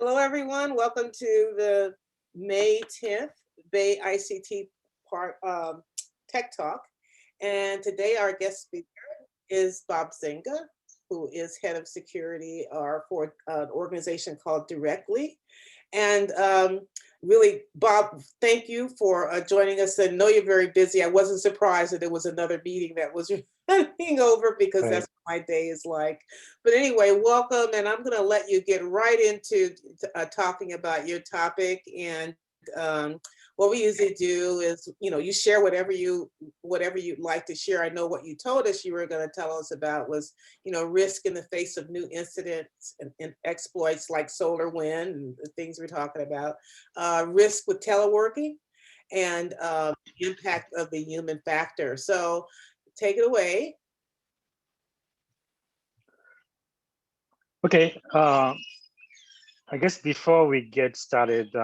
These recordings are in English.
Hello, everyone. Welcome to the May 10th Bay ICT Park Tech Talk. And today our guest speaker is Bob Zinga, who is head of security for an organization called Directly. And really, Bob, thank you for joining us. I know you're very busy. I wasn't surprised that there was another meeting that was running over because that's what my day is like. But anyway, welcome. And I'm going to let you get right into talking about your topic. And what we usually do is, you share whatever you'd like to share. I know what you told us you were going to tell us about was, risk in the face of new incidents and exploits like SolarWind and the things we're talking about, risk with teleworking, and impact of the human factor. So take it away. Okay, I guess before we get started,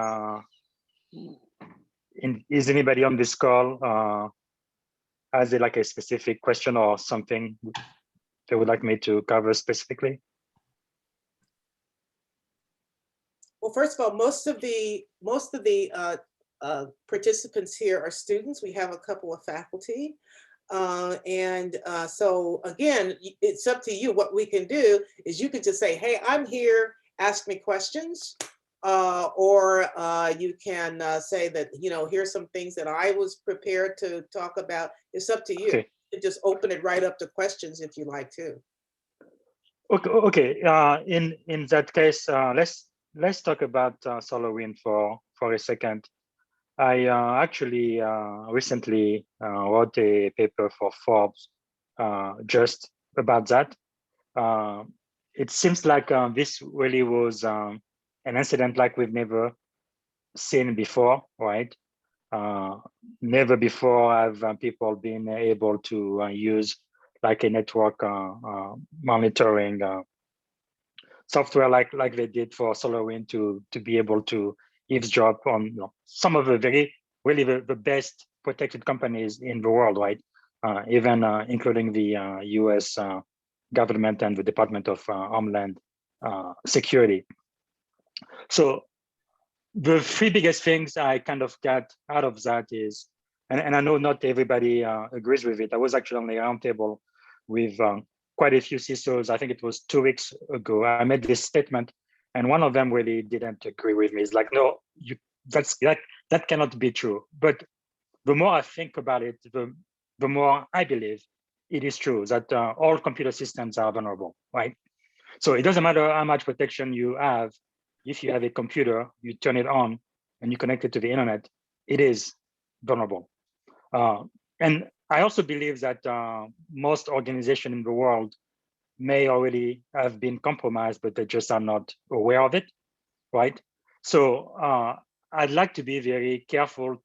is anybody on this call, has it like a specific question or something they would like me to cover specifically? Well, first of all, most of the participants here are students. We have a couple of faculty. So again, it's up to you. What we can do is you can just say, hey, I'm here, ask me questions. Or you can say that, here's some things that I was prepared to talk about. It's up to you. Okay. You just open it right up to questions if you like to. Okay. In that case, let's talk about SolarWind for a second. I actually recently wrote a paper for Forbes just about that. It seems like this really was an incident like we've never seen before, right? Never before have people been able to use like a network monitoring software like they did for SolarWind to be able to eavesdrop on some of the really the best protected companies in the world, right? Even including the US government and the Department of Homeland Security. So the three biggest things I kind of got out of that is, and I know not everybody agrees with it. I was actually on the roundtable with quite a few CISOs. I think it was 2 weeks ago. I made this statement, and one of them really didn't agree with me. It's like, no, that cannot be true. But the more I think about it, the more I believe it is true that all computer systems are vulnerable, right? So it doesn't matter how much protection you have. If you have a computer, you turn it on and you connect it to the internet, it is vulnerable. And I also believe that most organizations in the world may already have been compromised, but they just are not aware of it, right? So I'd like to be very careful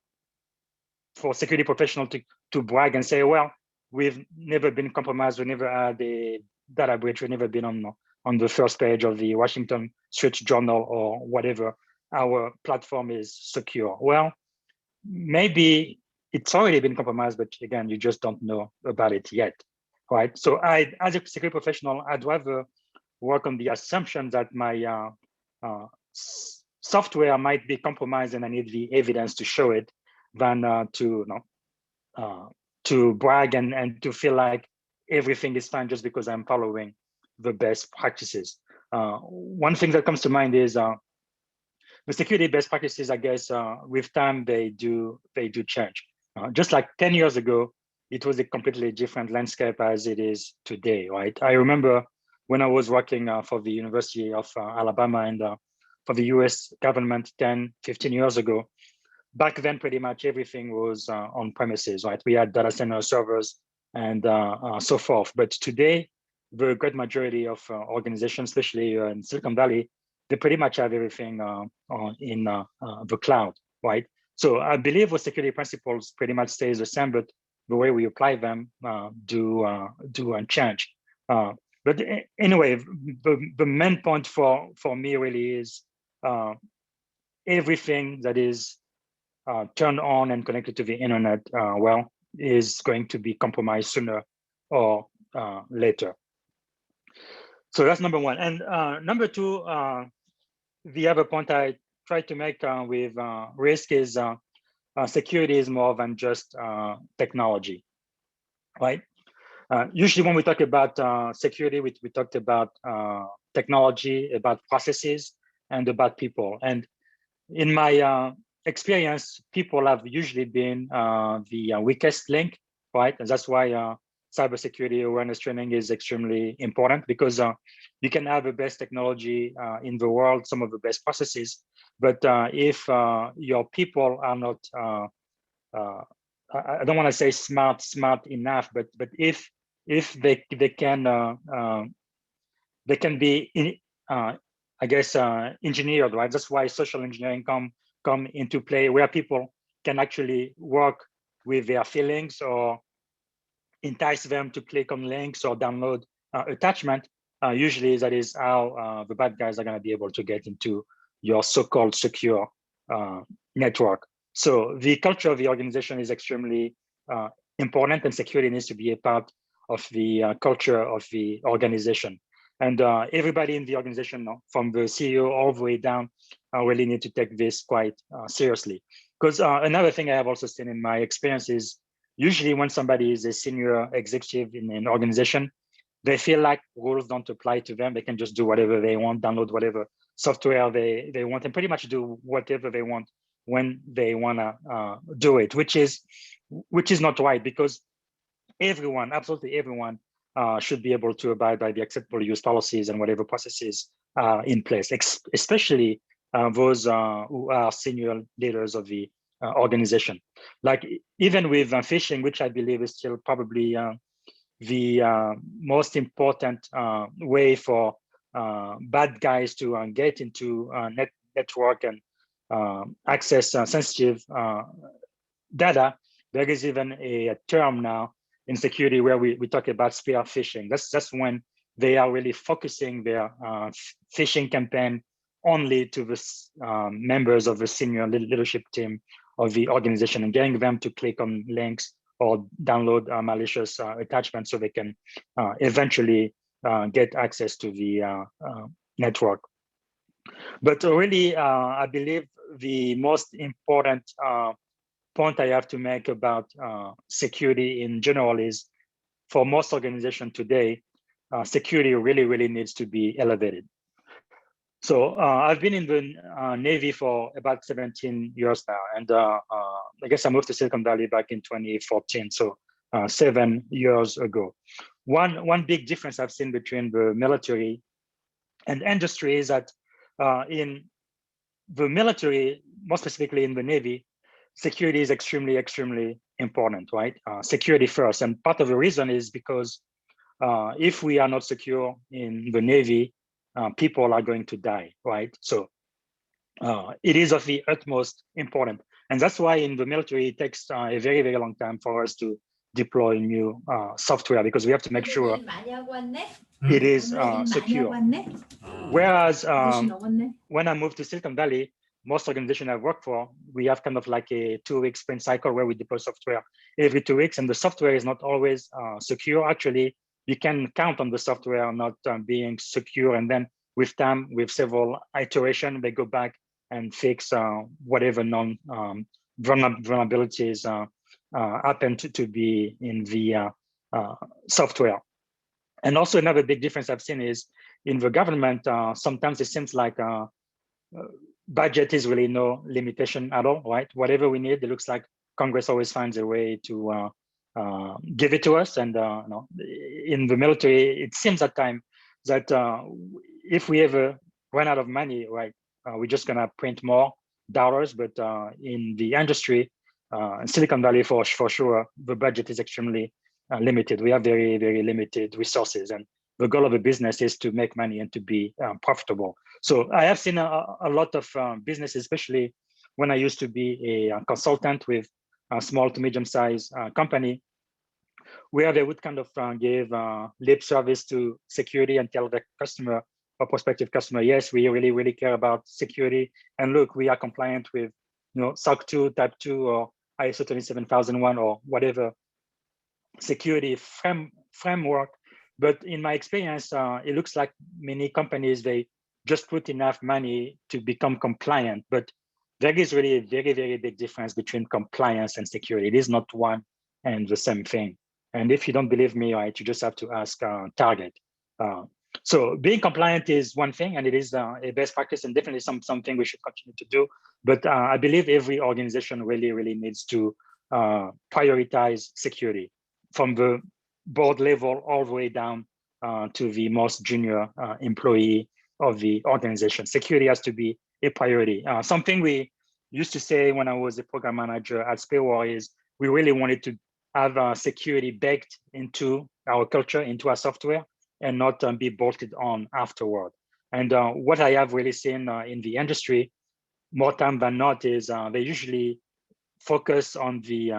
for security professionals to brag and say, well, we've never been compromised, we never had a data breach, we've never been on the first page of the Washington Street Journal or whatever, our platform is secure. Well, maybe it's already been compromised, but again, you just don't know about it yet, right? So as a security professional, I'd rather work on the assumption that my software might be compromised and I need the evidence to show it than to brag and to feel like everything is fine just because I'm following the best practices. One thing that comes to mind is the security best practices. I guess with time they do change. Just like 10 years ago, it was a completely different landscape as it is today, right? I remember when I was working for the University of Alabama and for the US government 10, 15 years ago. Back then, pretty much everything was on premises, right? We had data center servers and so forth. But today, the great majority of organizations, especially in Silicon Valley, they pretty much have everything in the cloud, right? So I believe the security principles pretty much stays the same, but the way we apply them do change. But anyway, the main point for me really is everything that is turned on and connected to the internet, well, is going to be compromised sooner or later. So that's number one. And number two, the other point I try to make with risk is security is more than just technology, right? Usually when we talk about security, we talked about technology, about processes, and about people. And in my experience, people have usually been the weakest link, right? And that's why cybersecurity awareness training is extremely important, because you can have the best technology in the world, some of the best processes, but if your people are not, I don't want to say smart enough, but if they can be I guess engineered, right? That's why social engineering come into play, where people can actually work with their feelings or entice them to click on links or download attachment. Usually that is how the bad guys are going to be able to get into your so-called secure network. So the culture of the organization is extremely important, and security needs to be a part of the culture of the organization. And everybody in the organization, from the CEO all the way down, really need to take this quite seriously. Because another thing I have also seen in my experience is, usually when somebody is a senior executive in an organization, they feel like rules don't apply to them. They can just do whatever they want, download whatever software they want, and pretty much do whatever they want when they want to do it, which is not right, because everyone, absolutely everyone, should be able to abide by the acceptable use policies and whatever processes are in place, especially those who are senior leaders of the organization. Like even with phishing, which I believe is still probably the most important way for bad guys to get into network and access sensitive data. There is even a term now in security where we talk about spear phishing. That's when they are really focusing their phishing campaign only to the members of the senior leadership team of the organization, and getting them to click on links or download malicious attachments so they can eventually get access to the network. But really, I believe the most important point I have to make about security in general is, for most organizations today, security really needs to be elevated. So I've been in the Navy for about 17 years now, and I guess I moved to Silicon Valley back in 2014, so 7 years ago. One big difference I've seen between the military and industry is that in the military, more specifically in the Navy, security is extremely important, right? Security first, and part of the reason is because if we are not secure in the Navy, people are going to die, right? So it is of the utmost important, and that's why in the military it takes a very long time for us to deploy new software, because we have to make sure it is secure. Whereas when I moved to Silicon Valley, most organizations I work for, we have kind of like a 2-week sprint cycle where we deploy software every 2 weeks, and the software is not always secure. Actually, you can count on the software not being secure, and then with time, with several iterations, they go back and fix whatever vulnerabilities happen to be in the software. And also another big difference I've seen is in the government, sometimes it seems like budget is really no limitation at all, right? Whatever we need, it looks like Congress always finds a way to give it to us. And in the military, it seems at times that if we ever run out of money, right, we're just gonna print more dollars. But in the industry, in Silicon Valley for sure, the budget is extremely limited. We have very limited resources, and the goal of a business is to make money and to be profitable. So I have seen a lot of businesses, especially when I used to be a consultant with a small to medium-sized company, where they would kind of give lip service to security and tell the customer or prospective customer, yes, we really care about security, and look, we are compliant with SOC 2, Type 2, or ISO 27001, or whatever security framework. But in my experience, it looks like many companies, they just put enough money to become compliant. But there is really a very, very big difference between compliance and security. It is not one and the same thing. And if you don't believe me, right, you just have to ask Target. So being compliant is one thing, and it is a best practice, and definitely something we should continue to do. But I believe every organization really, really needs to prioritize security from the board level all the way down to the most junior employee of the organization. Security has to be a priority. Something we used to say when I was a program manager at Spaywar is we really wanted to have security baked into our culture, into our software, and not be bolted on afterward. And what I have really seen in the industry more time than not is they usually focus on the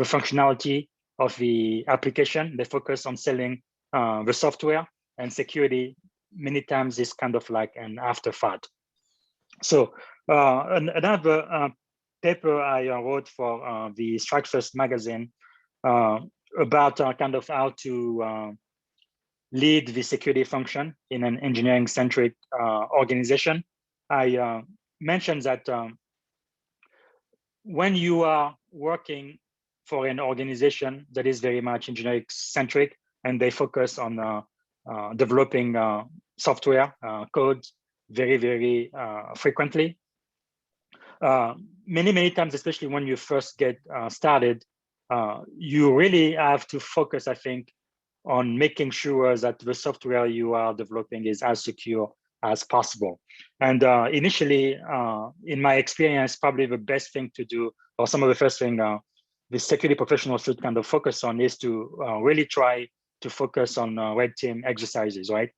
functionality of the application. They focus on selling the software, and security many times is kind of like an afterthought. So another paper I wrote for the Strike First magazine about kind of how to lead the security function in an engineering-centric organization. I mentioned that when you are working for an organization that is very much engineering-centric and they focus on developing software code very, very frequently, many times, especially when you first get started, you really have to focus, I think, on making sure that the software you are developing is as secure as possible. And initially, in my experience, probably the best thing to do, or some of the first thing the security professionals should kind of focus on is to really try to focus on red team exercises, right?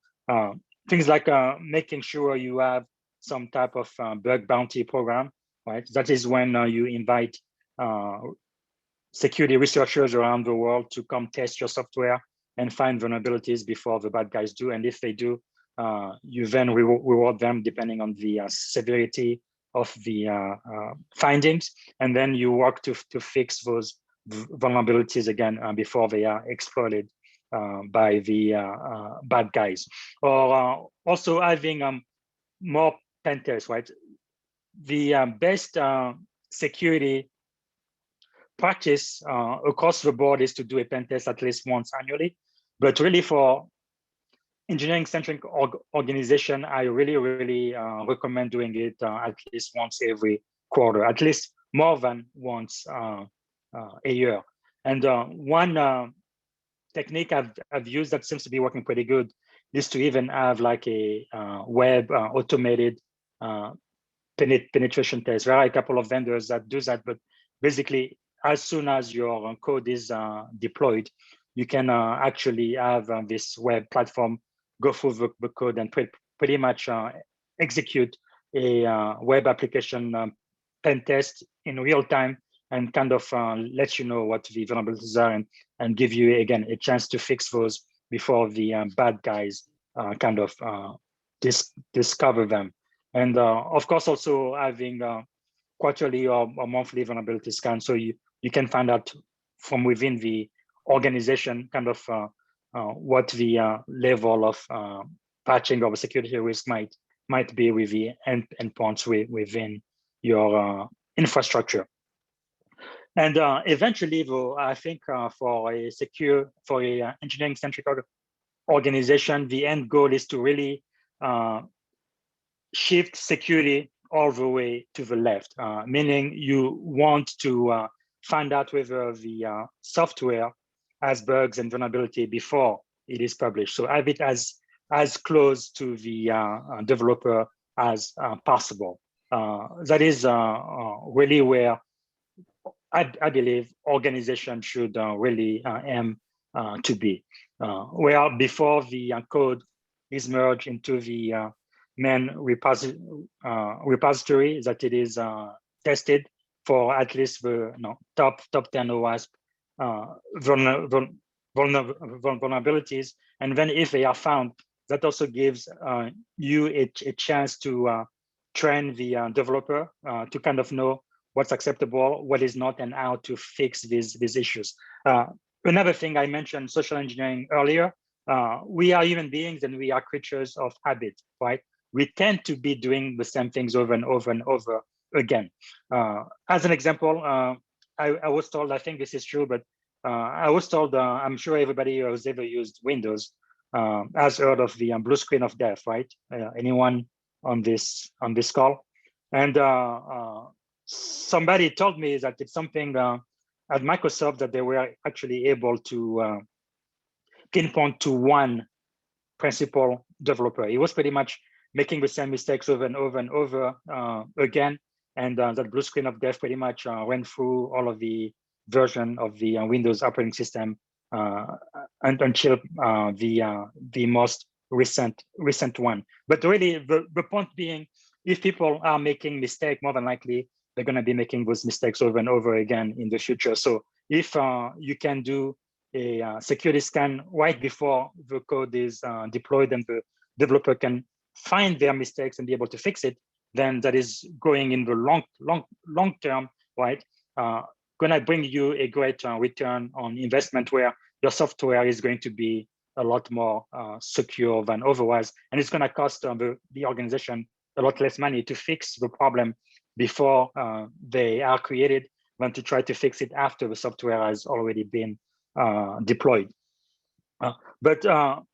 Things like making sure you have some type of bug bounty program, right? That is when you invite security researchers around the world to come test your software and find vulnerabilities before the bad guys do. And if they do, you then reward them depending on the severity of the findings. And then you work to fix those vulnerabilities again before they are exploited by the bad guys. Or also having more pen tests, right? The best security practice across the board is to do a pen test at least once annually. But really for engineering-centric organization, I really recommend doing it at least once every quarter, at least more than once a year. And one technique I've used that seems to be working pretty good is to even have like a web automated penetration test. There are a couple of vendors that do that, but basically, as soon as your code is deployed, you can actually have this web platform go through the code and pretty much execute a web application pen test in real time and kind of let you know what the vulnerabilities are and give you, again, a chance to fix those before the bad guys kind of discover them. And of course, also having quarterly or monthly vulnerability scan, so you can find out from within the organization kind of what the level of patching of a security risk might be with the endpoints within your infrastructure. And eventually, though, I think for a engineering-centric organization, the end goal is to really shift security all the way to the left, meaning you want to find out whether the software has bugs and vulnerability before it is published. So have it as close to the developer as possible. That is really where I believe organizations should really aim to be. Where before the code is merged into the main repository, that it is tested for at least the top 10 OWASP vulnerabilities. And then if they are found, that also gives you a chance to train the developer to kind of know what's acceptable, what is not, and how to fix these issues. Another thing I mentioned, social engineering earlier, we are human beings and we are creatures of habit, right? we tend to be doing the same things over and over and over again. As an example, I was told, I think this is true, but I was told, I'm sure everybody who has ever used Windows has heard of the blue screen of death, right? Anyone on this call? And somebody told me that it's something at Microsoft that they were actually able to pinpoint to one principal developer. He was pretty much making the same mistakes over and over and over again. And that blue screen of death pretty much went through all of the version of the Windows operating system until the most recent one. But really, the point being, if people are making mistakes, more than likely they're going to be making those mistakes over and over again in the future. So if you can do a security scan right before the code is deployed and the developer can find their mistakes and be able to fix it, then that is going in the long term, right? Going to bring you a great return on investment where your software is going to be a lot more secure than otherwise, and it's going to cost the organization a lot less money to fix the problem before they are created than to try to fix it after the software has already been deployed. But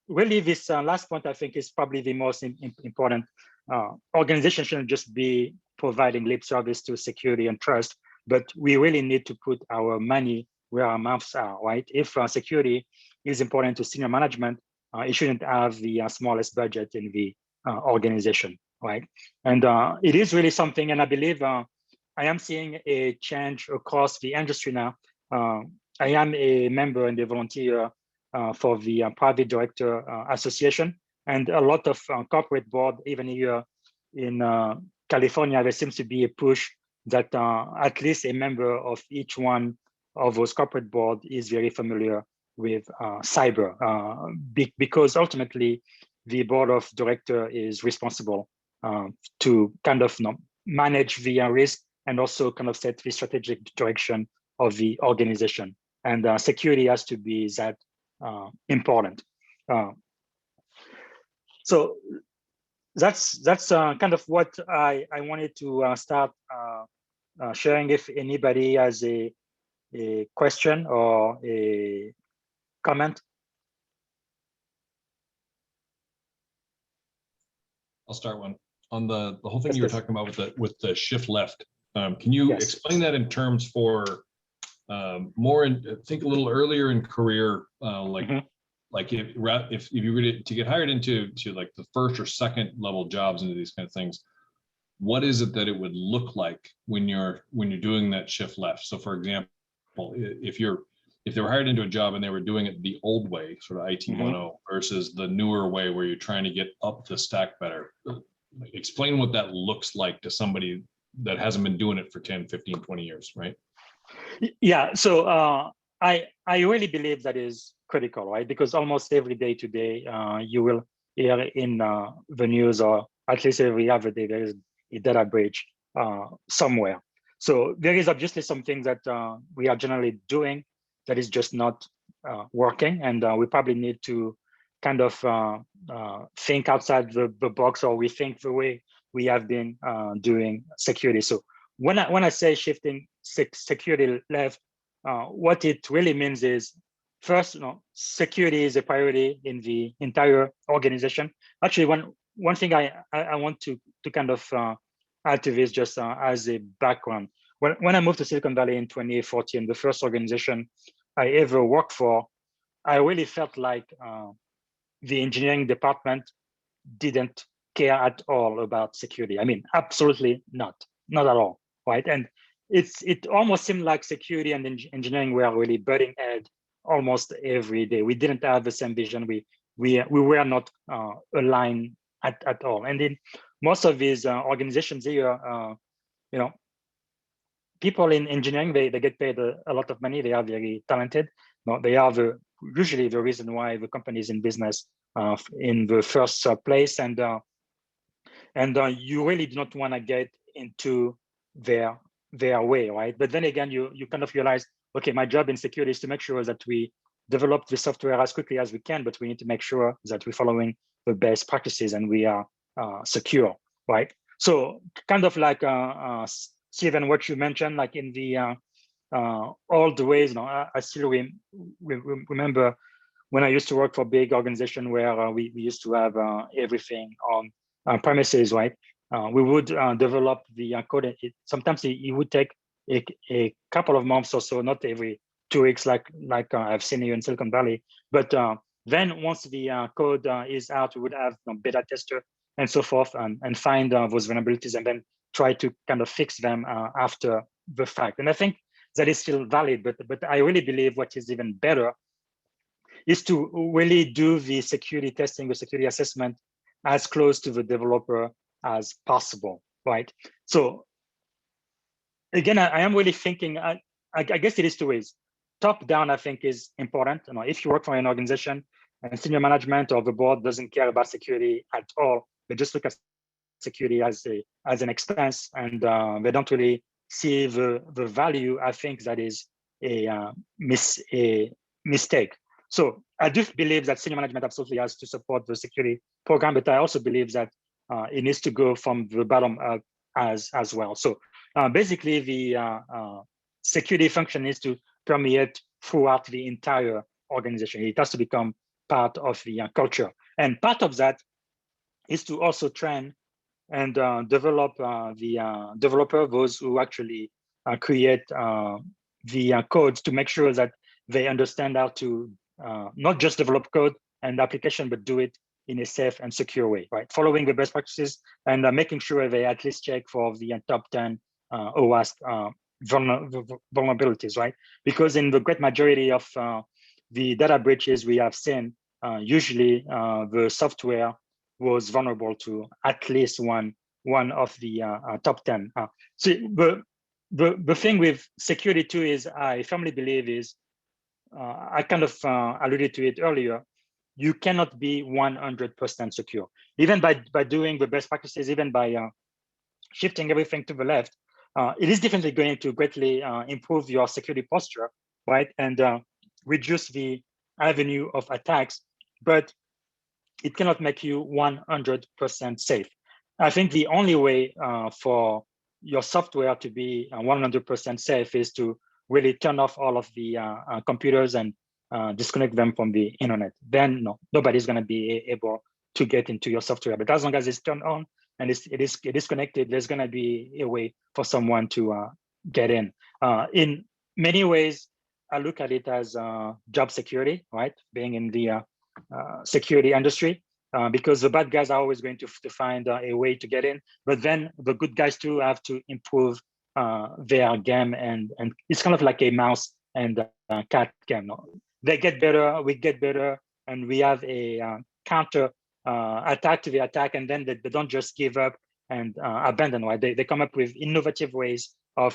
really, this last point, I think, is probably the most important. Organizations shouldn't just be providing lip service to security and trust, but we really need to put our money where our mouths are, right? If security is important to senior management, it shouldn't have the smallest budget in the organization, right? And it is really something, and I believe I am seeing a change across the industry now. I am a member and a volunteer for the Private Director Association, and a lot of corporate board, even here in California, there seems to be a push that at least a member of each one of those corporate board is very familiar with cyber, because ultimately the board of director is responsible to kind of manage the risk and also kind of set the strategic direction of the organization. And security has to be that important. So that's kind of what I wanted to start sharing. If anybody has a question or a comment. I'll start one on the whole thing you were talking about with the shift left. Can you explain that in terms for more think a little earlier in career, like if you were to get hired into like the first or second level jobs into these kind of things, what is it that it would look like when you're doing that shift left? So for example, if they were hired into a job and they were doing it the old way, sort of IT 1.0 versus the newer way where you're trying to get up the stack better, explain what that looks like to somebody that hasn't been doing it for 10, 15, 20 years, right? Yeah, so I really believe that is critical, right? Because almost every day today, you will hear in the news, or at least every other day, there is a data breach somewhere. So there is obviously something that we are generally doing that is just not working, and we probably need to kind of think outside the box, or rethink the way we have been doing security. So when I say shifting security left, what it really means is, first, security is a priority in the entire organization. Actually, one thing I want to kind of add to this, just as a background. When I moved to Silicon Valley in 2014, the first organization I ever worked for, I really felt like the engineering department didn't care at all about security. I mean, absolutely not at all, right? And it almost seemed like security and engineering were really butting heads almost every day. We didn't have the same vision. We were not aligned at all. And in most of these organizations here, people in engineering, they get paid a lot of money. They are very talented. They are usually the reason why the company is in business in the first place. And you really do not want to get into their way, right? But then again, you kind of realize, okay, my job in security is to make sure that we develop the software as quickly as we can, but we need to make sure that we're following the best practices and we are secure, right? So kind of like Stephen, what you mentioned, like in the old ways, I still remember when I used to work for a big organization where we used to have everything on premises, right? We would develop the code. Sometimes it would take a couple of months or so, not every 2 weeks, like I've seen here in Silicon Valley. But then once the code is out, we would have beta tester and so forth, and find those vulnerabilities, and then try to kind of fix them after the fact. And I think that is still valid, but I really believe what is even better is to really do the security testing, the security assessment as close to the developer as possible, right? So again, I am really thinking, I guess it is 2 ways. Top down, I think, is important. If you work for an organization and senior management or the board doesn't care about security at all, they just look at security as an expense, and they don't really see the value. I think that is a mistake. So I do believe that senior management absolutely has to support the security program, but I also believe that it needs to go from the bottom up as well. So basically, the security function needs to permeate throughout the entire organization. It has to become part of the culture, and part of that is to also train and develop the developer, those who actually create the codes, to make sure that they understand how to not just develop code and application, but do it in a safe and secure way, right? Following the best practices and making sure they at least check for the top 10 OWASP vulnerabilities, right? Because in the great majority of the data breaches we have seen, usually the software was vulnerable to at least one of the top 10. So the thing with security too is, I firmly believe, is I kind of alluded to it earlier, you cannot be 100% secure. Even by doing the best practices, even by shifting everything to the left, it is definitely going to greatly improve your security posture, right? And reduce the avenue of attacks, but it cannot make you 100% safe. I think the only way for your software to be 100% safe is to really turn off all of the computers and disconnect them from the internet. Then nobody's going to be able to get into your software. But as long as it's turned on and it is connected, there's going to be a way for someone to get in. In many ways, I look at it as job security, right? Being in the security industry, because the bad guys are always going to find a way to get in, but then the good guys too have to improve their game, and it's kind of like a mouse and cat game. They get better, we get better, and we have a counter attack to the attack, and then they don't just give up and abandon, right? They come up with innovative ways of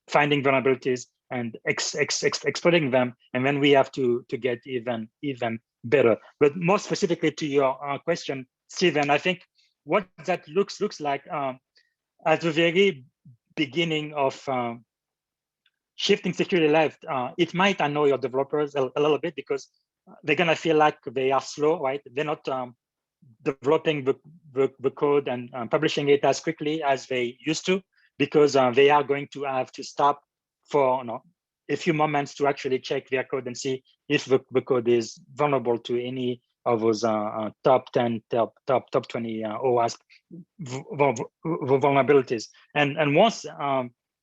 finding vulnerabilities and exploiting them, and then we have to get even better. But more specifically to your question, Stephen, I think what that looks like at the very beginning of shifting security left, it might annoy your developers a little bit, because they're gonna feel like they are slow, right? They're not developing the code and publishing it as quickly as they used to, because they are going to have to stop for a few moments to actually check their code and see if the code is vulnerable to any of those top 10, top 20 OWASP vulnerabilities. And once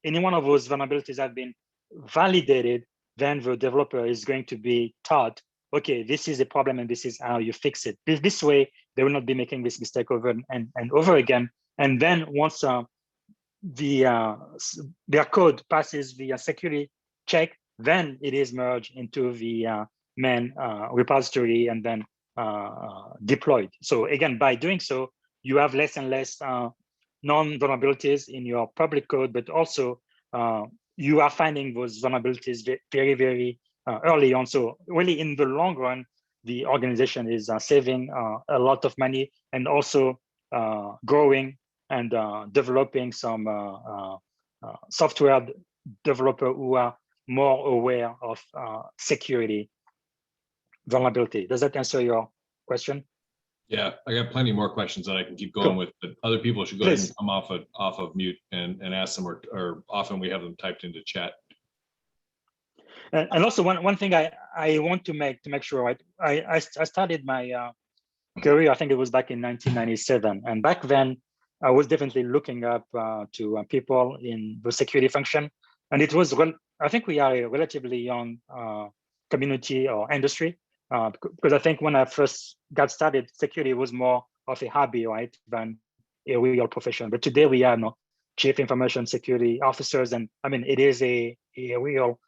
any one of those vulnerabilities have been validated, then the developer is going to be taught, okay, this is a problem and this is how you fix it. This way, they will not be making this mistake over and over again. And then once their code passes the security check, then it is merged into the main repository and then deployed. So again, by doing so, you have less and less non-vulnerabilities in your public code, but also you are finding those vulnerabilities very, very early on. So really, in the long run, the organization is saving a lot of money, and also growing and developing some software developer who are more aware of security vulnerability. Does that answer your question? Yeah, I got plenty more questions that I can keep going with, but other people should go ahead and come off of mute and ask them, or often we have them typed into chat. And also one thing I want to make sure, right? I started my career, I think it was back in 1997, and back then I was definitely looking up to people in the security function, and it was I think we are a relatively young community or industry, because I think when I first got started, security was more of a hobby, right, than a real profession. But today we are chief information security officers, and I mean it is a real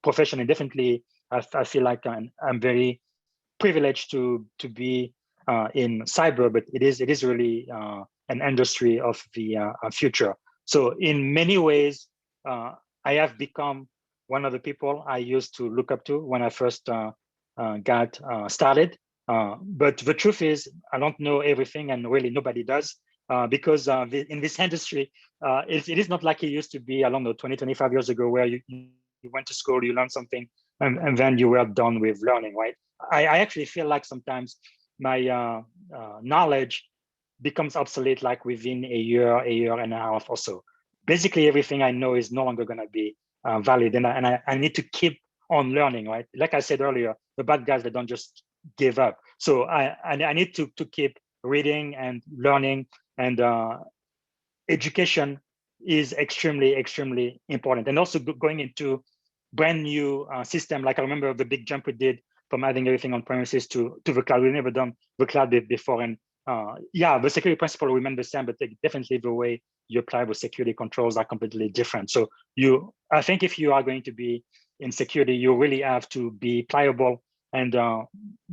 profession, and definitely I feel like I'm very privileged to be in cyber, but it is really an industry of the future. So in many ways, I have become one of the people I used to look up to when I first got started. But the truth is, I don't know everything, and really nobody does, because in this industry, it is not like it used to be, I don't know, 20, 25 years ago, where you went to school, you learned something, and then you were done with learning, right? I actually feel like sometimes my knowledge becomes obsolete like within a year and a half or so. Basically, everything I know is no longer going to be valid, and I need to keep on learning, right? Like I said earlier, the bad guys, they don't just give up. So I need to keep reading and learning, and education is extremely important. And also going into brand new system, like I remember the big jump we did from having everything on premises to the cloud. We've never done the cloud before, and yeah, the security principle remain the same, but definitely the way you apply the security controls are completely different. So I think if you are going to be in security, you really have to be pliable and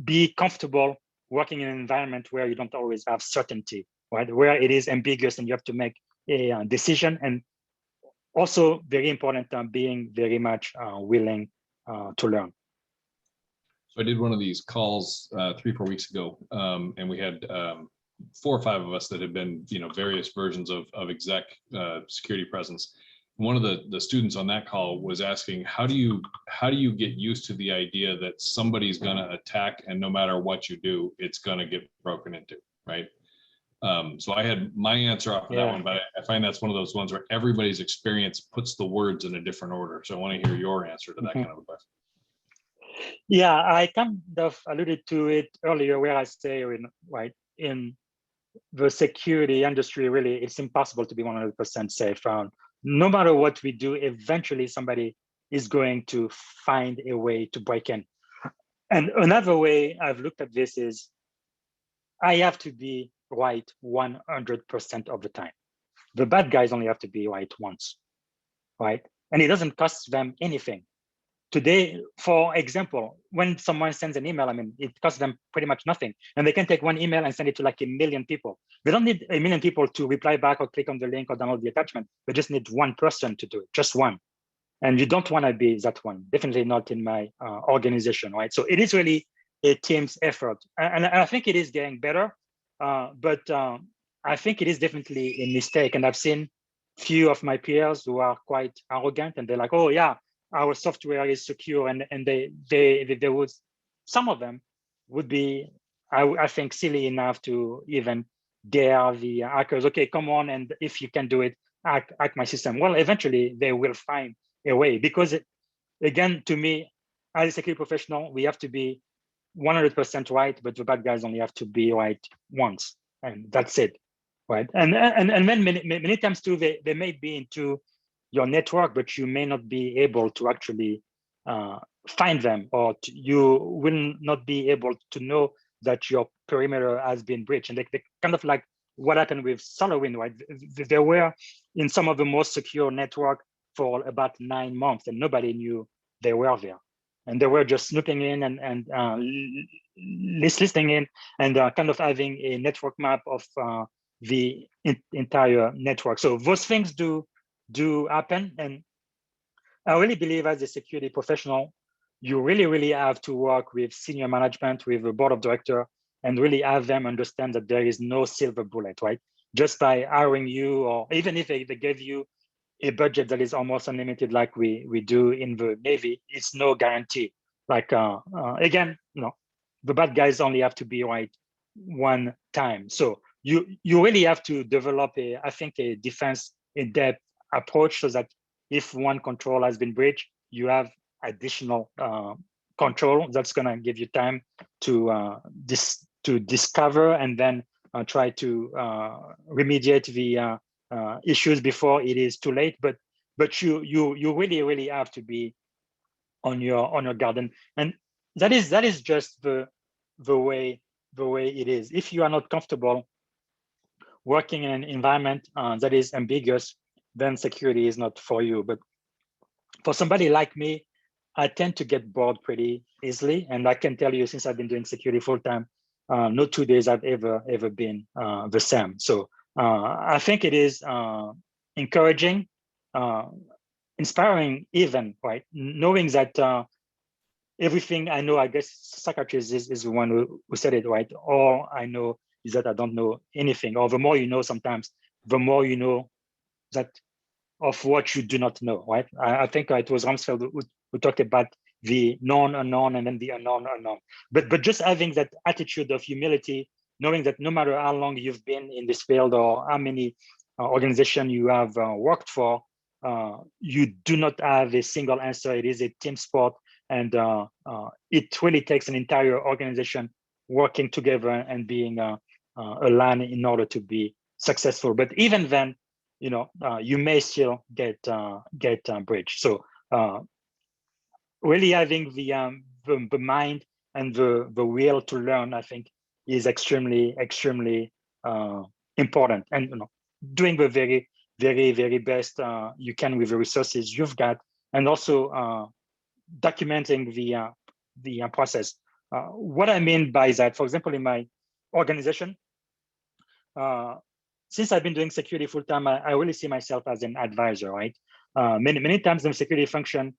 be comfortable working in an environment where you don't always have certainty, right? Where it is ambiguous and you have to make a decision. And also very important, being very much willing to learn. So I did one of these calls 3-4 weeks ago, and we had 4 or 5 of us that had been, various versions of exec security presence. One of the students on that call was asking, how do you get used to the idea that somebody's going to attack, and no matter what you do, it's going to get broken into, right? So I had my answer off of that one, but I find that's one of those ones where everybody's experience puts the words in a different order. So I want to hear your answer to that kind of a question. Yeah, I kind of alluded to it earlier, where I say, in the security industry, really, it's impossible to be 100% safe. No matter what we do, eventually somebody is going to find a way to break in. And another way I've looked at this is, I have to be right 100% of the time. The bad guys only have to be right once, right? And it doesn't cost them anything. Today, for example, when someone sends an email, I mean, it costs them pretty much nothing. And they can take one email and send it to like 1 million people. They don't need 1 million people to reply back or click on the link or download the attachment. They just need one person to do it, just one. And you don't want to be that one, definitely not in my organization, right? So it is really a team's effort. And I think it is getting better, but I think it is definitely a mistake. And I've seen few of my peers who are quite arrogant, and they're like, oh yeah, our software is secure, and they would, some of them would be, I think, silly enough to even dare the hackers, okay, come on, and if you can do it, hack my system. Well, eventually they will find a way, because again, to me, as a security professional, we have to be 100% right, but the bad guys only have to be right once, and that's it, right? And then many times too, they may be into your network, but you may not be able to actually find them, or you will not be able to know that your perimeter has been breached. And they kind of like what happened with SolarWind, right? They were in some of the most secure network for about 9 months, and nobody knew they were there. And they were just snooping in and listening in, and kind of having a network map of the entire network. So those things do happen. And I really believe, as a security professional, you really have to work with senior management, with the board of director, and really have them understand that there is no silver bullet, right? Just by hiring you, or even if they gave you a budget that is almost unlimited, like we do in the Navy, it's no guarantee. Like again, the bad guys only have to be right one time. So you really have to develop I think a defense in-depth approach, so that if one control has been breached, you have additional control that's going to give you time to discover and then try to remediate the issues before it is too late. But you really have to be on your guard, and that is just the way it is. If you are not comfortable working in an environment that is ambiguous, then security is not for you. But for somebody like me, I tend to get bored pretty easily, and I can tell you, since I've been doing security full time, no 2 days I've ever been the same. So I think it is encouraging, inspiring even, right? Knowing that everything I know, I guess Socrates is the one who said it, right? All I know is that I don't know anything. Or the more you know, sometimes the more you know that of what you do not know, right? I think it was Rumsfeld who talked about the known unknown and then the unknown unknown. But just having that attitude of humility, knowing that no matter how long you've been in this field or how many organizations you have worked for, you do not have a single answer. It is a team sport, and it really takes an entire organization working together and being aligned in order to be successful. But even then, you may still get breached. So really having the mind and the will to learn, I think, is extremely important. And doing the very best you can with the resources you've got, and also documenting the process. What I mean by that, for example, in my organization, since I've been doing security full time, I really see myself as an advisor, right? Many times in security function,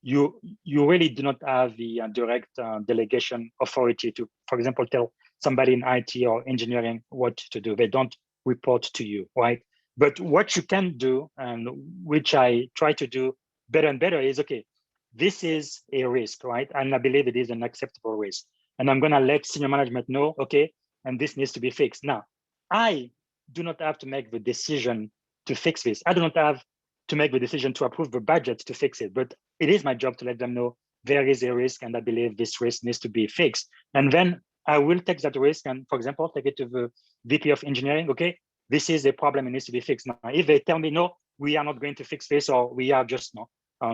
you really do not have the direct delegation authority to, for example, tell somebody in IT or engineering what to do. They don't report to you, right? But what you can do, and which I try to do better and better, is, okay, this is a risk, right? And I believe it is an acceptable risk. And I'm gonna let senior management know, okay, and this needs to be fixed. Now, I do not have to make the decision to fix this. I do not have to make the decision to approve the budget to fix it, but it is my job to let them know there is a risk and I believe this risk needs to be fixed. And then I will take that risk and, for example, take it to the VP of engineering. Okay, this is a problem, it needs to be fixed. Now, if they tell me, no, we are not going to fix this, or we are just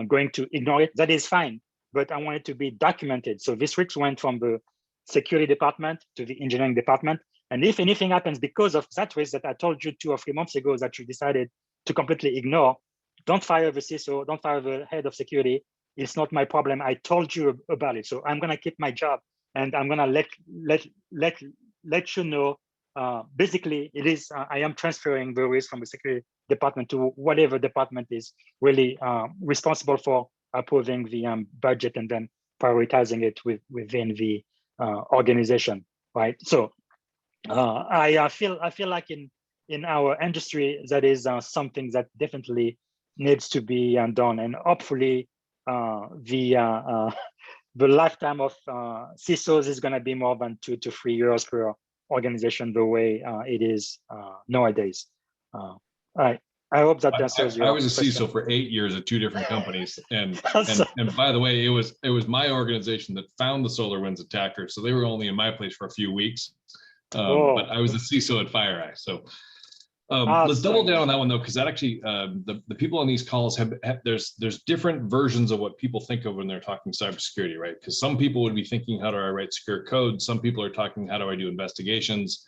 going to ignore it, that is fine. But I want it to be documented. So this risk went from the security department to the engineering department. And if anything happens because of that risk that I told you 2 or 3 months ago that you decided to completely ignore, don't fire the CISO, don't fire the head of security. It's not my problem. I told you about it. So I'm gonna keep my job, and I'm gonna let you know. Basically, it is I am transferring the risk from the security department to whatever department is really responsible for approving the budget and then prioritizing it within the organization, right? So I feel like in our industry, that is something that definitely needs to be done, and hopefully the lifetime of CISOs is going to be more than 2 to 3 years per organization, the way it is nowadays. I hope that answers your I was a question. CISO for 8 years at 2 different companies, and by the way, it was my organization that found the SolarWinds attacker, so they were only in my place for a few weeks. But I was a CISO at FireEye. So let's double down on that one, though, because that actually the people on these calls have there's different versions of what people think of when they're talking cybersecurity, right? Because some people would be thinking, how do I write secure code? Some people are talking, how do I do investigations?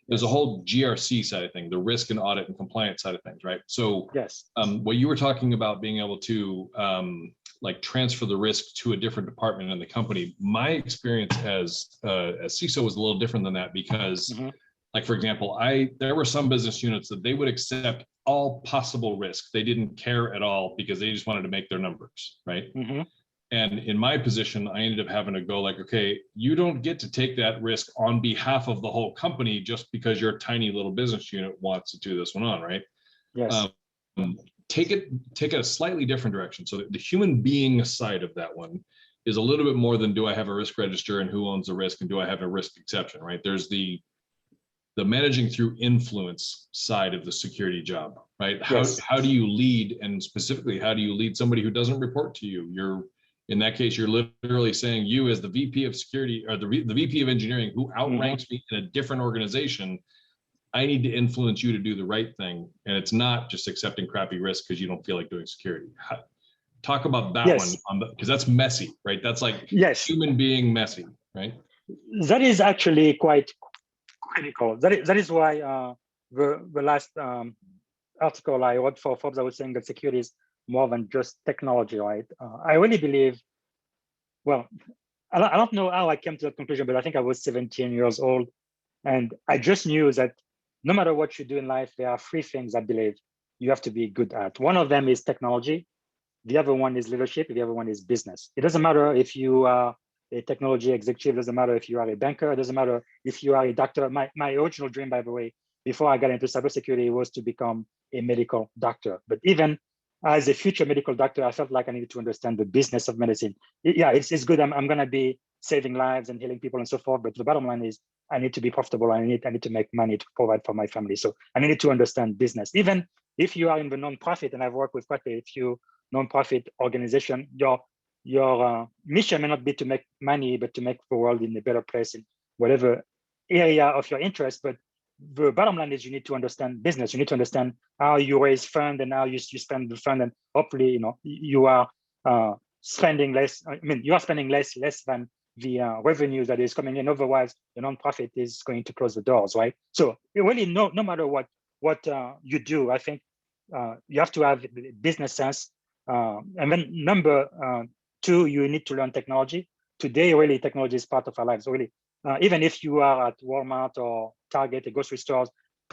There's a whole GRC side of things, the risk and audit and compliance side of things, right? So yes, what you were talking about being able to like transfer the risk to a different department in the company, my experience as CISO was a little different than that, because like, for example, there were some business units that they would accept all possible risk. They didn't care at all because they just wanted to make their numbers, right? And in my position, I ended up having to go like, okay, you don't get to take that risk on behalf of the whole company just because your tiny little business unit wants to do this one on, right? Yes. Take it a slightly different direction. So the human being side of that one is a little bit more than, do I have a risk register and who owns the risk and do I have a risk exception, right? There's the the managing through influence side of the security job, right? Yes. How do you lead, and specifically, how do you lead somebody who doesn't report to you? In that case, you're literally saying, you as the VP of security or the VP of engineering who outranks me in a different organization, I need to influence you to do the right thing. And it's not just accepting crappy risk because you don't feel like doing security. Talk about that one, because that's messy, right? That's like human being messy, right? That is actually quite critical. That is why the last article I wrote for Forbes, I was saying that security is more than just technology, right? I really believe, well, I don't know how I came to that conclusion, but I think I was 17 years old. And I just knew that no matter what you do in life, there are three things I believe you have to be good at. One of them is technology. The other one is leadership. The other one is business. It doesn't matter if you are a technology executive. It doesn't matter if you are a banker. It doesn't matter if you are a doctor. My original dream, by the way, before I got into cybersecurity was to become a medical doctor. But even as a future medical doctor, I felt like I needed to understand the business of medicine. Yeah, it's good. I'm going to be saving lives and healing people and so forth. But the bottom line is I need to be profitable. I need to make money to provide for my family. So I needed to understand business. Even if you are in the nonprofit, and I've worked with quite a few nonprofit organization, your mission may not be to make money, but to make the world in a better place in whatever area of your interest. But the bottom line is you need to understand business. You need to understand how you raise fund and how you spend the fund, and hopefully, you are spending less. I mean, you are spending less than the revenue that is coming in. Otherwise, the nonprofit is going to close the doors, right? So really, no matter what you do, I think you have to have business sense. And then number two, you need to learn technology. Today, really, technology is part of our lives. Really, even if you are at Walmart or Target, or grocery stores,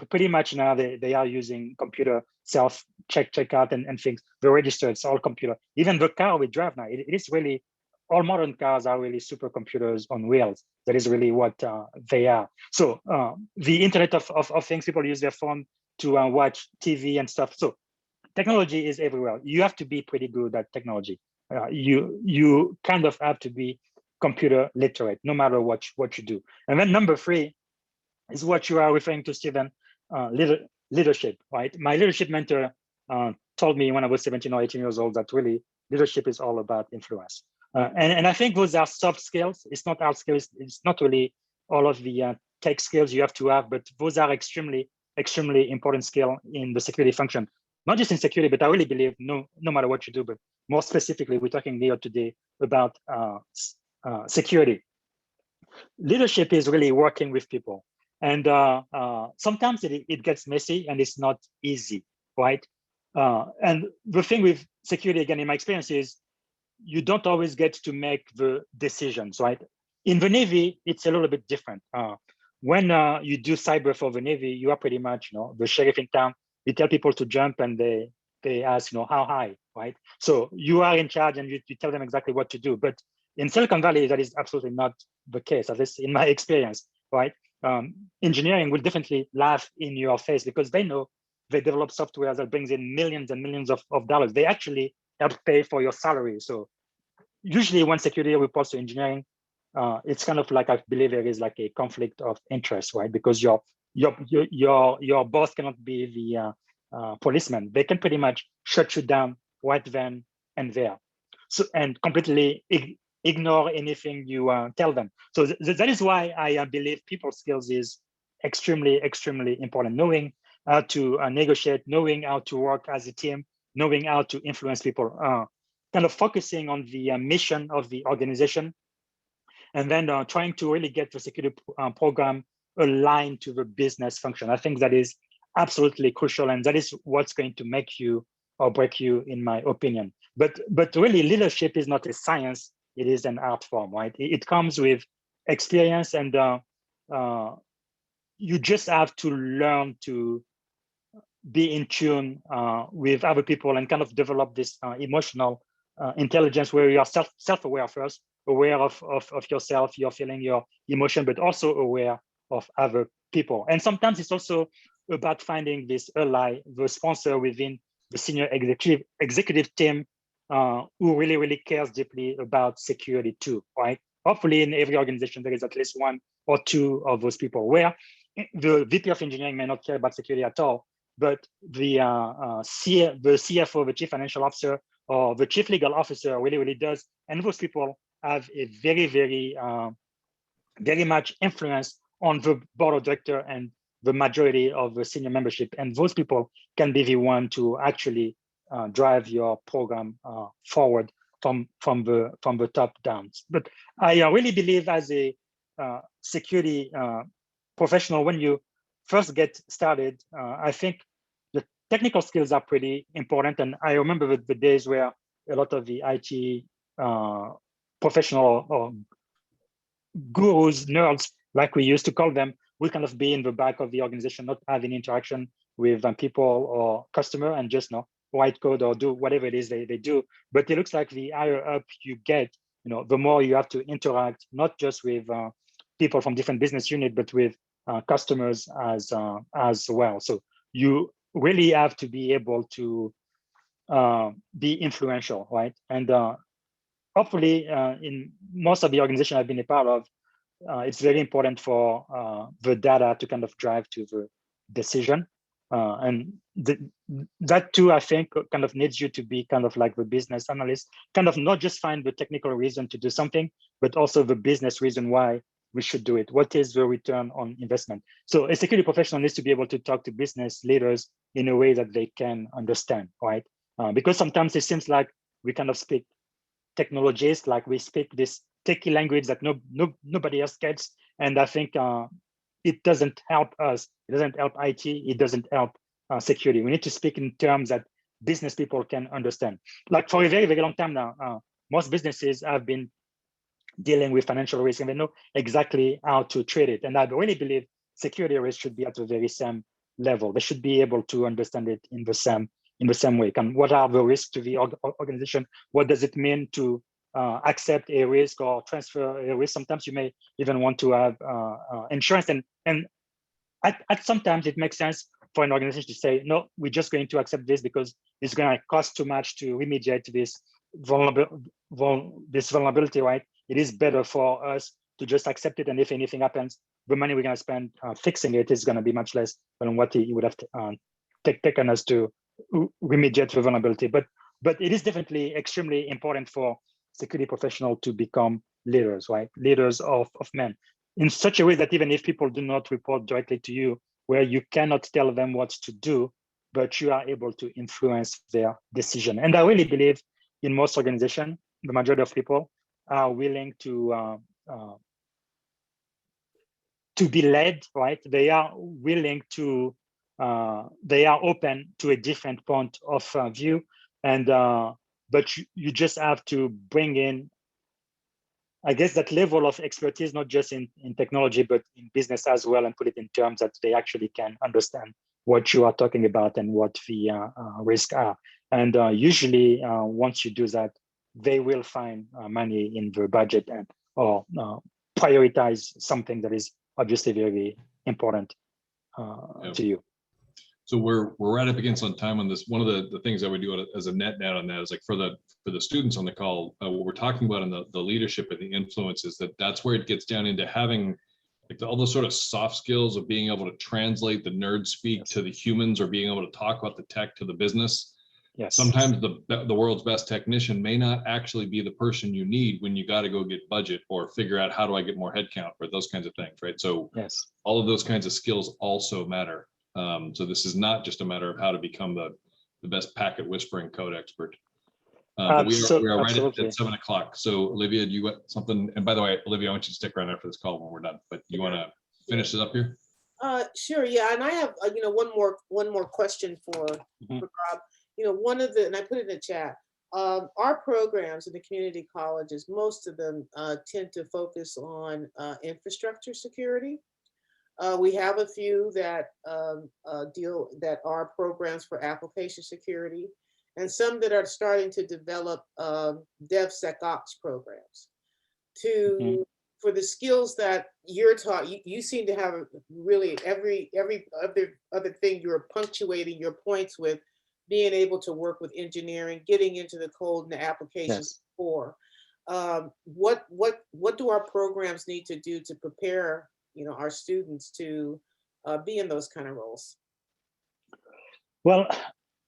pretty much now they are using computer self checkout and things. The register, it's all computer. Even the car we drive now, it is really, all modern cars are really supercomputers on wheels. That is really what they are. So the Internet of Things, people use their phone to watch TV and stuff. So technology is everywhere. You have to be pretty good at technology. You kind of have to be computer literate, no matter what you do. And then number three is what you are referring to, Stephen, leadership, right? My leadership mentor told me when I was 17 or 18 years old that really leadership is all about influence. And I think those are soft skills. It's not hard skills. It's not really all of the tech skills you have to have, but those are extremely important skill in the security function. Not just in security, but I really believe no matter what you do, but more specifically, we're talking here today about security. Leadership is really working with people. And sometimes it gets messy and it's not easy, right? And the thing with security, again, in my experience, is you don't always get to make the decisions, right? In the Navy, it's a little bit different. When you do cyber for the Navy, you are pretty much, the sheriff in town. You tell people to jump and they ask, how high, right? So you are in charge and you tell them exactly what to do. But in Silicon Valley, that is absolutely not the case, at least in my experience, right? Engineering will definitely laugh in your face because they know they develop software that brings in millions and millions of dollars. They actually help pay for your salary. So usually when security reports to engineering, it's kind of like, I believe there is like a conflict of interest, right? Because your boss cannot be the policeman. They can pretty much shut you down right then and there. So, and completely ignore anything you tell them. So that is why I believe people skills is extremely important. Knowing how to negotiate, knowing how to work as a team, knowing how to influence people, kind of focusing on the mission of the organization, and then trying to really get the security program aligned to the business function. I think that is absolutely crucial, and that is what's going to make you or break you, in my opinion. But really, leadership is not a science; it is an art form, right? It comes with experience, and you just have to learn to be in tune with other people and kind of develop this emotional intelligence where you are self-aware first, aware of yourself, your feeling, your emotion, but also aware of other people. And sometimes it's also about finding this ally, the sponsor within the senior executive team who really cares deeply about security too, right? Hopefully in every organization, there is at least one or two of those people where the VP of engineering may not care about security at all, but the CFO, the chief financial officer, or the chief legal officer really does. And those people have a very much influence on the board of director and the majority of the senior membership. And those people can be the one to actually drive your program forward from the top down. But I really believe as a security professional, when you first get started, I think the technical skills are pretty important. And I remember the days where a lot of the IT professional or gurus, nerds, like we used to call them, will kind of be in the back of the organization, not having interaction with people or customer, and just write code or do whatever it is they do. But it looks like the higher up you get, the more you have to interact, not just with people from different business units, but with customers as well. So you really have to be able to be influential, right? And hopefully, in most of the organization I've been a part of, it's very important for the data to kind of drive to the decision. And that too, I think, kind of needs you to be kind of like the business analyst, kind of not just find the technical reason to do something, but also the business reason why we should do it. What is the return on investment? So a security professional needs to be able to talk to business leaders in a way that they can understand, right? Because sometimes it seems like we kind of speak technologies, like we speak this techie language that nobody else gets. And I think it doesn't help us. It doesn't help IT. It doesn't help security. We need to speak in terms that business people can understand. Like for a very long time now, most businesses have been dealing with financial risk and they know exactly how to treat it. And I really believe security risk should be at the very same level. They should be able to understand it in the same way. What are the risks to the organization? What does it mean to accept a risk or transfer a risk? Sometimes you may even want to have insurance, and at sometimes it makes sense for an organization to say, no, we're just going to accept this because it's going to cost too much to remediate this vulnerability, right? It is better for us to just accept it, and if anything happens, the money we're going to spend fixing it is going to be much less than what it would have taken us to remediate the vulnerability. But it is definitely extremely important for security professionals to become leaders, right? Leaders of men, in such a way that even if people do not report directly to you, where you cannot tell them what to do, but you are able to influence their decision. And I really believe in most organizations, the majority of people are willing to be led, right? They are willing to, they are open to a different point of view. And, but you just have to bring in, I guess, that level of expertise, not just in technology, but in business as well, and put it in terms that they actually can understand what you are talking about and what the risks are. And usually, once you do that, they will find money in the budget and or prioritize something that is obviously very important to you. So we're right up against on time on this. One of the things I would do as a net on that is like for the students on the call, what we're talking about in the leadership and the influence is that's where it gets down into having like all those sort of soft skills of being able to translate the nerd speak to the humans, or being able to talk about the tech to the business. Yes. Sometimes the world's best technician may not actually be the person you need when you got to go get budget or figure out how do I get more headcount or those kinds of things, right? So yes, all of those kinds of skills also matter. So this is not just a matter of how to become the best packet whispering code expert. But we are right at 7 o'clock. So Olivia, do you want something? And by the way, Olivia, I want you to stick around after this call when we're done. But you want to finish it up here? Sure. Yeah, and I have one more question for Rob. One of the, and I put it in the chat. Our programs in the community colleges, most of them tend to focus on infrastructure security. We have a few that that are programs for application security, and some that are starting to develop DevSecOps programs for the skills that you're taught. You seem to have really every other thing you're punctuating your points with being able to work with engineering, getting into the code and the applications for. What do our programs need to do to prepare our students to be in those kind of roles? Well,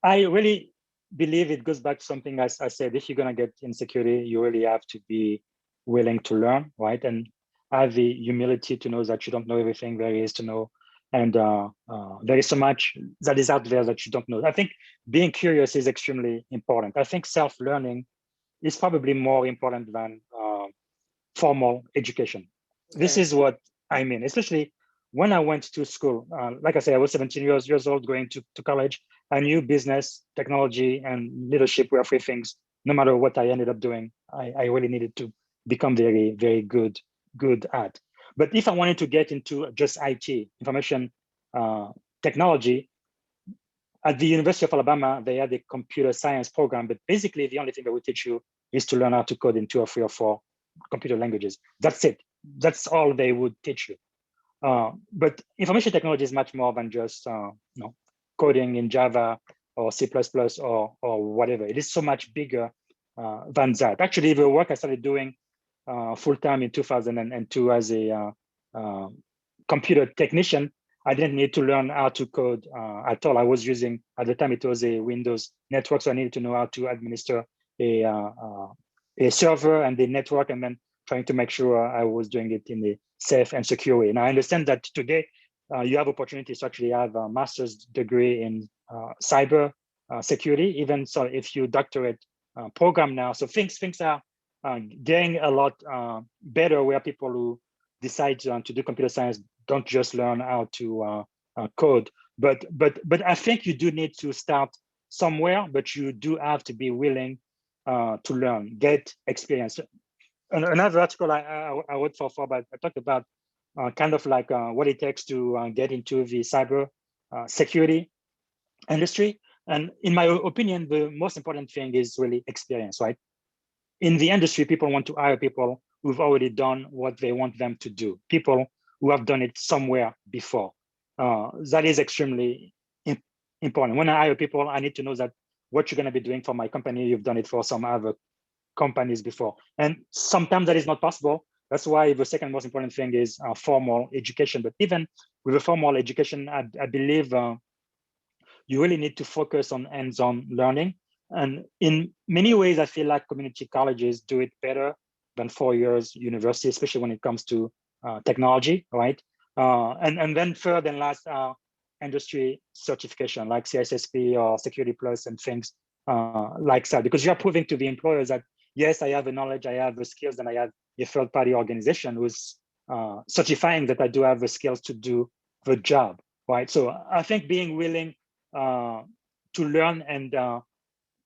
I really believe it goes back to something as I said, if you're going to get in security, you really have to be willing to learn, right? And have the humility to know that you don't know everything there is to know. And there is so much that is out there that you don't know. I think being curious is extremely important. I think self-learning is probably more important than formal education. Okay. This is what I mean, especially when I went to school. Like I said, I was 17 years old going to college. I knew business, technology, and leadership were three things. No matter what I ended up doing, I really needed to become very, very good at. But if I wanted to get into just IT, information technology, at the University of Alabama, they had a computer science program, but basically the only thing that would teach you is to learn how to code in 2 or 3 or 4 computer languages. That's it. That's all they would teach you. But information technology is much more than just coding in Java or C++ or whatever. It is so much bigger than that. Actually, the work I started doing full-time in 2002 as a computer technician, I didn't need to learn how to code at all. I was using, at the time, it was a Windows network, so I needed to know how to administer a server and the network, and then trying to make sure I was doing it in a safe and secure way. And I understand that today you have opportunities to actually have a master's degree in cyber security, even so if you doctorate program now. So things are getting a lot better, where people who decide to do computer science don't just learn how to code. But I think you do need to start somewhere, but you do have to be willing to learn, get experience. Another article I wrote for Fabien, I talked about kind of like what it takes to get into the cyber security industry. And in my opinion, the most important thing is really experience, right? In the industry, people want to hire people who've already done what they want them to do, people who have done it somewhere before. That is extremely important. When I hire people, I need to know that what you're going to be doing for my company, you've done it for some other companies before. And sometimes that is not possible. That's why the second most important thing is formal education. But even with a formal education, I believe you really need to focus on hands-on learning. And in many ways, I feel like community colleges do it better than 4 years university, especially when it comes to technology, right? And then third and last, industry certification like CISSP or Security Plus and things like that, because you're proving to the employers that, yes, I have the knowledge, I have the skills, and I have a third-party organization who's certifying that I do have the skills to do the job, right? So I think being willing to learn and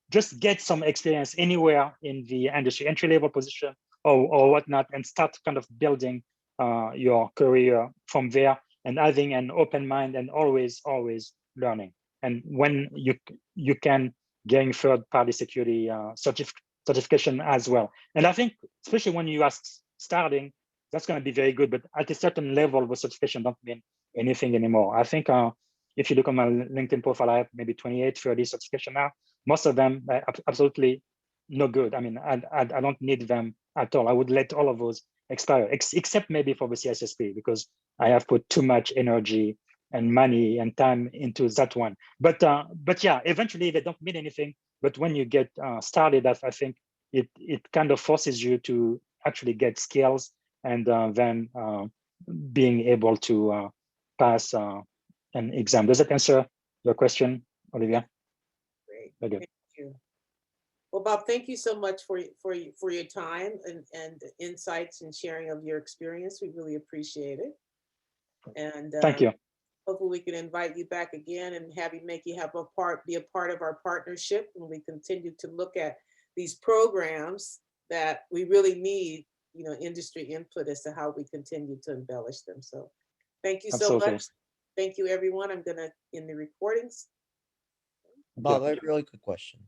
just get some experience anywhere in the industry, entry-level position or whatnot, and start kind of building your career from there, and having an open mind and always learning. And when you can gain third-party security certification as well. And I think, especially when you are starting, that's going to be very good. But at a certain level, the certification don't mean anything anymore. I think if you look on my LinkedIn profile, I have maybe 28, 30 certification now. Most of them are absolutely no good. I mean, I don't need them at all. I would let all of those expire, except maybe for the CSSP, because I have put too much energy and money and time into that one. But yeah, eventually they don't mean anything. But when you get started, I think it kind of forces you to actually get skills, and then being able to pass an exam. Does that answer your question, Olivia? Great. Okay. Thank you. Well, Bob, thank you so much for your time and insights and sharing of your experience. We really appreciate it. And thank you. Hopefully we can invite you back again and be a part of our partnership when we continue to look at these programs that we really need, industry input as to how we continue to embellish them. So thank you so much. Thank you, everyone. I'm going to end the recordings. Bob, I have a really quick question.